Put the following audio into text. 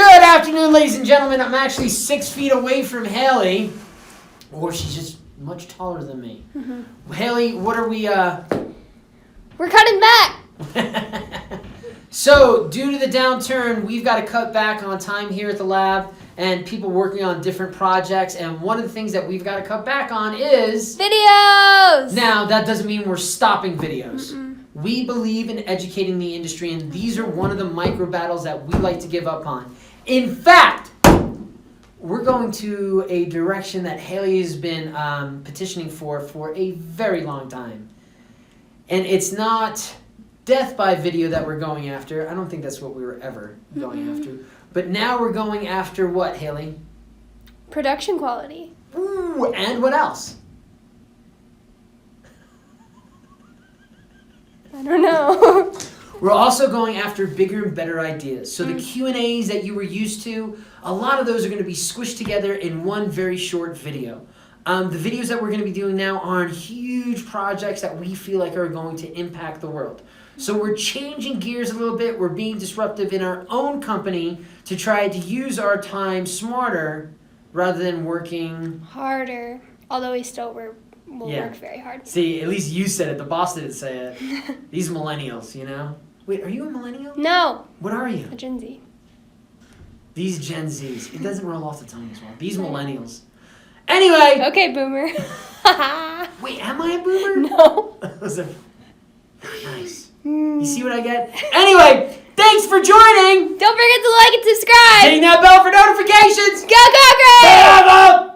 Good afternoon, ladies and gentlemen. I'm actually 6 feet away from Haley, or she's just much taller than me. Mm-hmm. Haley, what are we? We're cutting back. So, due to the downturn, we've got to cut back on time here at the lab and people working on different projects. And one of the things that we've got to cut back on is Videos. Now, that doesn't mean we're stopping videos. Mm-mm. We believe in educating the industry, and these are one of the micro battles that we like to give up on. In fact, we're going to a direction that Haley has been petitioning for a very long time. And it's not death by video that we're going after. I don't think that's what we were ever going after. But now we're going after what, Haley? Production quality. Ooh, and what else? I don't know. We're also going after bigger and better ideas. So the Q&As that you were used to, a lot of those are going to be squished together in one very short video. The videos that we're going to be doing now are on huge projects that we feel like are going to impact the world. So we're changing gears a little bit. We're being disruptive in our own company to try to use our time smarter rather than working harder. Although we still will work very hard. See, at least you said it. The boss didn't say it. These millennials, you know? Wait, are you a millennial? No. What are you? A Gen Z. These Gen Zs. It doesn't roll off the tongue as well. These millennials. Anyway. Okay, boomer. Wait, am I a boomer? No. Nice. You see what I get? Anyway, thanks for joining. Don't forget to like and subscribe. Hitting that bell for notifications. Go Cockroach!